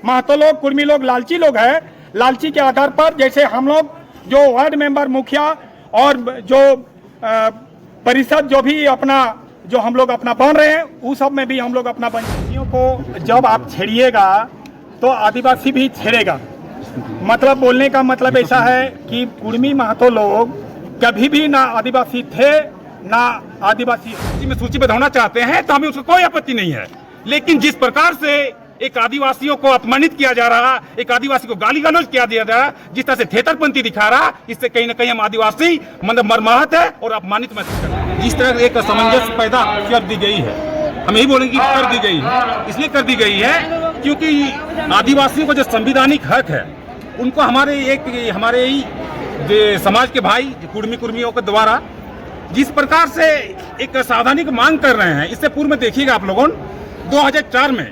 महतो लोग, कुर्मी लोग लालची लोग हैं। लालची के आधार पर जैसे हम लोग जो वार्ड मेंबर, मुखिया और जो परिषद जो भी अपना जो हम लोग अपना बन रहे हैं, उस सब में भी हम लोग अपना बंचियों को जब आप छेड़िएगा तो आदिवासी भी छेड़ेगा। मतलब बोलने का मतलब ऐसा है कि कुर्मी महतो लोग कभी भी ना आदिवासी थे ना आदिवासी सूचीबद्ध होना चाहते हैं तो हमें उसको कोई आपत्ति नहीं है। लेकिन जिस प्रकार से एक आदिवासियों को अपमानित किया जा रहा, एक आदिवासी को गाली गलौज किया दिया जा रहा, जिस तरह से थेतरपंथी दिखा रहा, इससे कहीं ना कहीं हम आदिवासी मतलब मर्माहत है और अपमानित महसूस कर रहे हैं। जिस तरह एक असमंजस पैदा कर दी गई है, हम यही बोलेंगे कि कर दी गई है। इसलिए कर दी गई है क्योंकि आदिवासियों को जो संविधानिक हक है उनको हमारे ही समाज के भाई कुर्मियों के द्वारा जिस प्रकार से एक संवैधानिक मांग कर रहे हैं। इससे पूर्व में देखिएगा आप लोगों 2004 में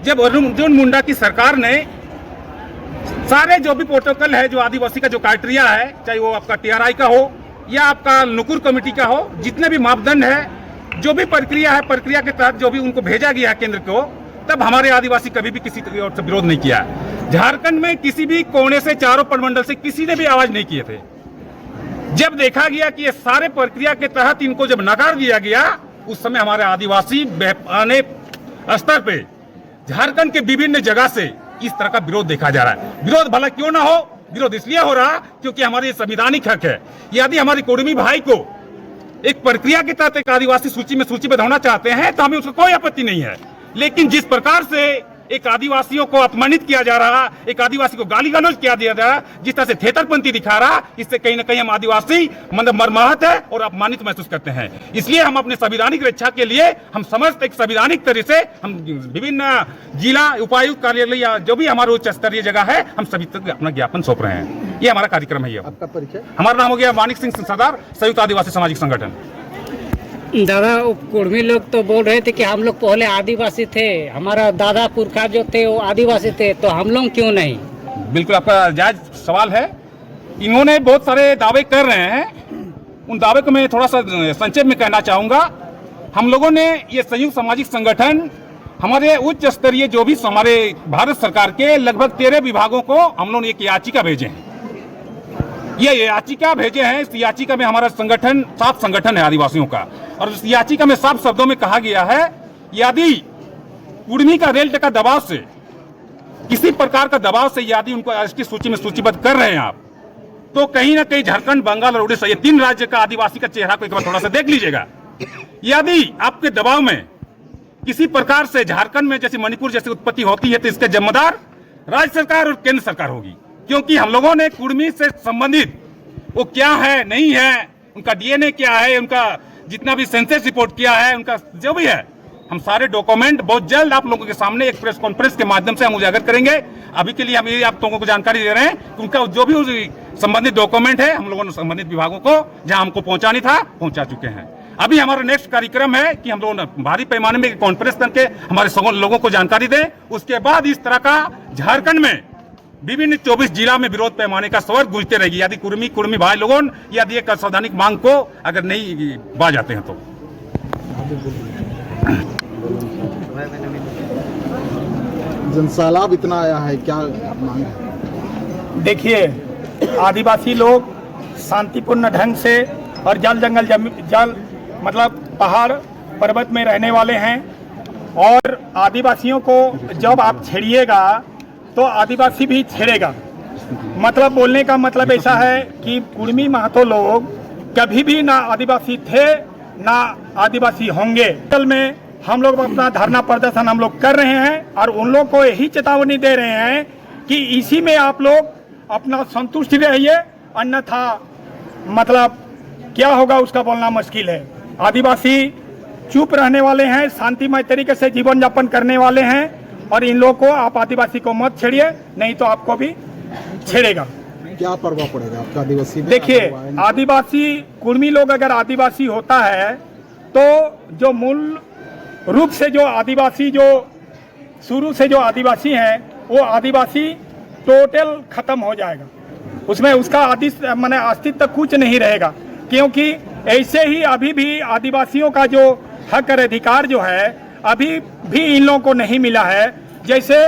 जब अर्जुन मुंडा की सरकार ने सारे जो भी प्रोटोकॉल है, जो आदिवासी का जो क्राइटेरिया है, चाहे वो आपका टीआरआई का हो या आपका नुकुर कमेटी का हो, जितने भी मापदंड है, जो भी प्रक्रिया है, प्रक्रिया के तहत जो भी उनको भेजा गया है केंद्र को, तब हमारे आदिवासी कभी भी किसी ओर से विरोध नहीं किया। झारखंड में किसी भी कोने से, चारों प्रमंडल से किसी ने भी आवाज नहीं किए थे। जब देखा गया कि ये सारे प्रक्रिया के तहत इनको जब नकार दिया गया, उस समय हमारे आदिवासी बेपनाह स्तर पे झारखंड के विभिन्न जगह से इस तरह का विरोध देखा जा रहा है। विरोध भला क्यों ना हो, विरोध इसलिए हो रहा क्योंकि हमारे संवैधानिक हक है। यदि हमारे कुर्मी भाई को एक प्रक्रिया के तहत एक आदिवासी सूची में सूचीबद्ध होना चाहते हैं तो हमें उसको कोई आपत्ति नहीं है। लेकिन जिस प्रकार से एक आदिवासियों को अपमानित किया जा रहा, एक आदिवासी को गाली गलौज किया दिया जा रहा, जिस तरह से थेतरपंथी दिखा रहा, इससे कहीं ना कहीं हम आदिवासी मतलब मर्माहत है और अपमानित महसूस करते हैं। इसलिए हम अपने संवैधानिक रक्षा के लिए हम समस्त एक संवैधानिक तरीके से हम विभिन्न जिला उपायुक्त कार्यालय या जो भी हमारा उच्च स्तरीय जगह है, हम सभी तक अपना ज्ञापन सौंप रहे हैं। ये हमारा कार्यक्रम है। आपका परिचय? हमारा नाम हो गया मानिक सिंह सरदार, संयुक्त आदिवासी सामाजिक संगठन। दादा, कुर्मी लोग तो बोल रहे थे कि हम लोग पहले आदिवासी थे, हमारा दादा पुरखा जो थे वो आदिवासी थे, तो हम लोग क्यों नहीं? बिल्कुल आपका जायज सवाल है। इन्होंने बहुत सारे दावे कर रहे हैं। उन दावे को मैं थोड़ा सा संक्षेप में कहना चाहूँगा। हम लोगों ने ये संयुक्त सामाजिक संगठन हमारे उच्च स्तरीय जो भी हमारे भारत सरकार के लगभग 13 विभागों को हम लोग एक याचिका भेजे हैं। ये याचिका भेजे हैं। इस याचिका में हमारा संगठन 7 संगठन है आदिवासियों का, और इस याचिका में साफ शब्दों में कहा गया है यदि कुर्मी का रेल टेका दबाव से, किसी प्रकार का दबाव से यदि उनको एसटी सूची में सूचीबद्ध कर रहे हैं आप, तो कहीं ना कहीं झारखंड, बंगाल और उड़ीसा, ये 3 राज्य का आदिवासी का चेहरा को एक बार थोड़ा सा देख लीजिएगा। यदि आपके दबाव में किसी प्रकार से झारखंड में जैसे मणिपुर जैसी उत्पत्ति होती है तो इसके जिम्मेदार राज्य सरकार और केंद्र सरकार होगी। क्योंकि हम लोगों ने कुर्मी से संबंधित वो क्या है, नहीं है, उनका डीएनए क्या है, उनका जितना भी सेंसस रिपोर्ट किया है, उनका जो भी है, हम सारे डॉक्यूमेंट बहुत जल्द आप लोगों के सामने एक प्रेस कॉन्फ्रेंस के माध्यम से हम उजागर करेंगे। अभी के लिए हम ये आप लोगों को जानकारी दे रहे हैं कि उनका जो भी संबंधित डॉक्यूमेंट है हम लोगों ने संबंधित विभागों को जहां हमको पहुंचानी था पहुंचा चुके हैं। अभी हमारा नेक्स्ट कार्यक्रम है कि हम लोग भारी पैमाने में कॉन्फ्रेंस करके हमारे लोगों को जानकारी दें। उसके बाद इस तरह का झारखंड में विभिन्न 24 जिला में विरोध पैमाने का स्वर गूंजते रहेगी यदि कुर्मी भाई लोगों यदि एक संवैधानिक मांग को अगर नहीं बा जाते हैं तो। जनसैलाब इतना आया है, क्या मांग है? देखिए, आदिवासी लोग शांतिपूर्ण ढंग से और जल मतलब पहाड़ पर्वत में रहने वाले हैं, और आदिवासियों को जब आप छेड़िएगा तो आदिवासी भी छेड़ेगा। मतलब बोलने का मतलब ऐसा है कि कुर्मी महतो लोग कभी भी ना आदिवासी थे ना आदिवासी होंगे। कल में हम लोग अपना धरना प्रदर्शन हम लोग कर रहे हैं और उन लोग को यही चेतावनी दे रहे हैं कि इसी में आप लोग अपना संतुष्ट रहिए, अन्यथा मतलब क्या होगा उसका बोलना मुश्किल है। आदिवासी चुप रहने वाले हैं, शांतिमय तरीके से जीवन यापन करने वाले हैं, और इन लोगों को आप आदिवासी को मत छेड़िए, नहीं तो आपको भी छेड़ेगा। क्या प्रभाव पड़ेगा आपका आदिवासी? देखिए, आदिवासी कुर्मी लोग अगर आदिवासी होता है तो जो मूल रूप से जो आदिवासी जो शुरू से जो आदिवासी हैं वो आदिवासी टोटल खत्म हो जाएगा। उसमें उसका माने अस्तित्व कुछ नहीं रहेगा, क्योंकि ऐसे ही अभी भी आदिवासियों का जो हक और अधिकार जो है अभी भी इन लोगों को नहीं मिला है। जैसे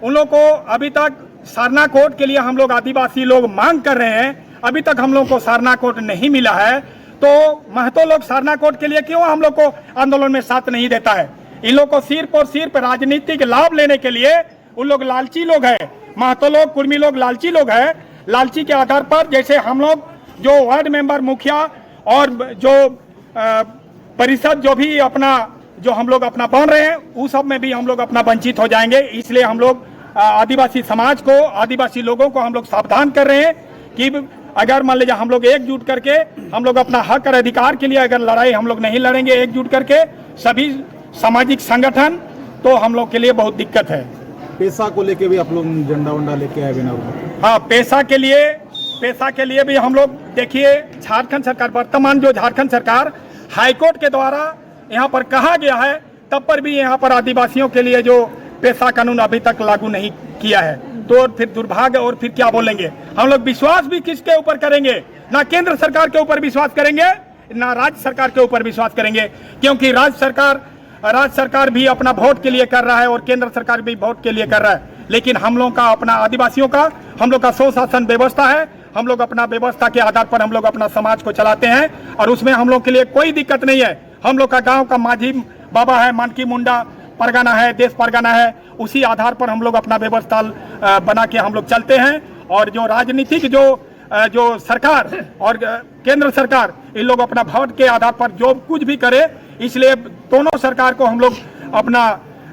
उन लोग को अभी तक सारना कोड के लिए हम लोग आदिवासी लोग मांग कर रहे हैं, अभी तक हम लोग को सारना कोड नहीं मिला है। तो महतो लोग सारना कोड के लिए क्यों हम लोग को आंदोलन में साथ नहीं देता है? इन लोग को सिर्फ और सिर्फ राजनीतिक लाभ लेने के लिए उन लोग लालची लोग हैं। महतो लोग, कुर्मी लोग लालची लोग हैं। लालची के आधार पर जैसे हम लोग जो वार्ड मेंबर, मुखिया और जो परिषद जो भी अपना जो हम लोग अपना बन रहे हैं, उस सब में भी हम लोग अपना वंचित हो जाएंगे। इसलिए हम लोग आदिवासी समाज को, आदिवासी लोगों को हम लोग सावधान कर रहे हैं कि अगर मान लीजिए हम लोग एकजुट करके हम लोग अपना हक और अधिकार के लिए अगर लड़ाई हम लोग नहीं लड़ेंगे एकजुट करके सभी सामाजिक संगठन, तो हम लोग के लिए बहुत दिक्कत है। पैसा को लेके भी आप लोग झंडा वंडा लेके आए बिना? हाँ, पैसा के लिए भी हम लोग देखिए, झारखंड सरकार, वर्तमान जो झारखंड सरकार हाईकोर्ट के द्वारा यहाँ पर कहा गया है, तब पर भी यहाँ पर आदिवासियों के लिए जो पैसा कानून अभी तक लागू नहीं किया है। तो फिर दुर्भाग्य, और फिर क्या बोलेंगे? हम लोग विश्वास भी किसके ऊपर करेंगे? ना केंद्र सरकार के ऊपर विश्वास करेंगे, ना राज्य सरकार के ऊपर विश्वास करेंगे, क्योंकि राज्य सरकार भी अपना वोट के लिए कर रहा है और केंद्र सरकार भी वोट के लिए कर रहा है। लेकिन हम लोग का अपना आदिवासियों का, हम लोग का स्वशासन व्यवस्था है। हम लोग अपना व्यवस्था के आधार पर हम लोग अपना समाज को चलाते हैं और उसमें हम लोग के लिए कोई दिक्कत नहीं है। हम लोग का गांव का माझी बाबा है, मानकी मुंडा परगना है, देश परगना है, उसी आधार पर हम लोग अपना व्यवस्था बना के हम लोग चलते हैं। और जो राजनीतिक जो सरकार और केंद्र सरकार, इन लोग अपना वोट के आधार पर जो कुछ भी करे, इसलिए दोनों सरकार को हम लोग अपना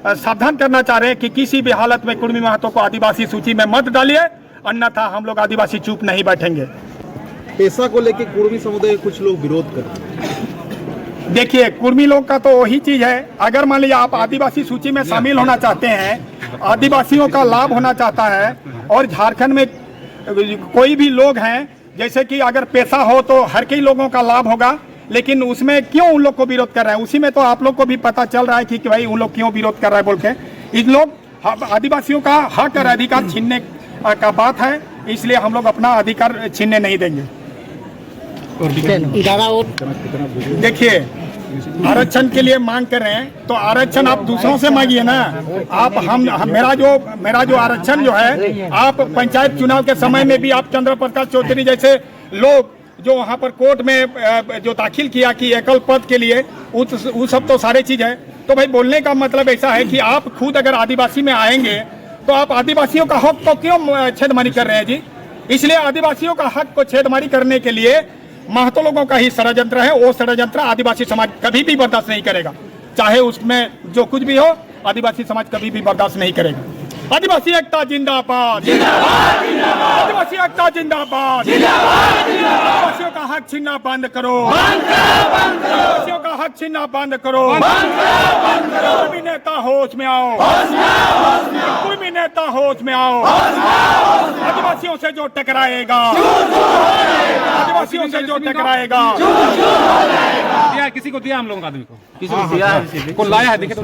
सावधान करना चाह रहे हैं कि किसी भी हालत में कुर्मी महतो को आदिवासी सूची में मत डालिए, अन्यथा हम लोग आदिवासी चुप नहीं बैठेंगे। पैसा को लेके कुर्मी समुदाय कुछ लोग विरोध कर रहे हैं। देखिए, कुर्मी लोग का तो वही चीज है, अगर मान लीजिए आप आदिवासी सूची में शामिल होना चाहते हैं, आदिवासियों का लाभ होना चाहता है, और झारखंड में कोई भी लोग हैं, जैसे कि अगर पैसा हो तो हर कई लोगों का लाभ होगा, लेकिन उसमें क्यों उन लोग को विरोध कर रहे हैं? उसी में तो आप लोग को भी पता चल रहा है कि भाई उन लोग क्यों विरोध कर रहे हैं बोल के। इन लोग आदिवासियों का हक और अधिकार छीनने का बात है, इसलिए हम लोग अपना अधिकार छीनने नहीं देंगे। देखिए, आरक्षण के लिए मांग कर रहे हैं तो आरक्षण आप दूसरों से मांगिए ना। आप मेरा जो आरक्षण जो है, आप पंचायत चुनाव के समय में भी आप चंद्र प्रकाश चौधरी जैसे लोग जो वहाँ पर कोर्ट में जो दाखिल किया कि एकल पद के लिए, वो सब तो सारे चीज है। तो भाई बोलने का मतलब ऐसा है कि आप खुद अगर आदिवासी में आएंगे तो आप आदिवासियों का हक को क्यों छेदमारी कर रहे हैं जी? इसलिए आदिवासियों का हक को छेदमारी करने के लिए महतो लोगों का ही षड्यंत्र है। वो षड्यंत्र आदिवासी समाज कभी भी बर्दाश्त नहीं करेगा, चाहे उसमें जो कुछ भी हो, आदिवासी समाज कभी भी बर्दाश्त नहीं करेगा। आदिवासी एकता जिंदाबाद, आदिवासी एकता जिंदाबाद, आदिवासियों का हक छीनना बंद करो, आदिवासियों का हक छीनना बंद करो। कुर्मी नेता होश में आओ, कुर्मी नेता होश में आओ। आदिवासियों से जो टकराएगा, आदिवासियों से जो टकराएगा, किसी को दिया हम लोगों का आदमी को, किसी को दिया है, को लाया है, देखे तो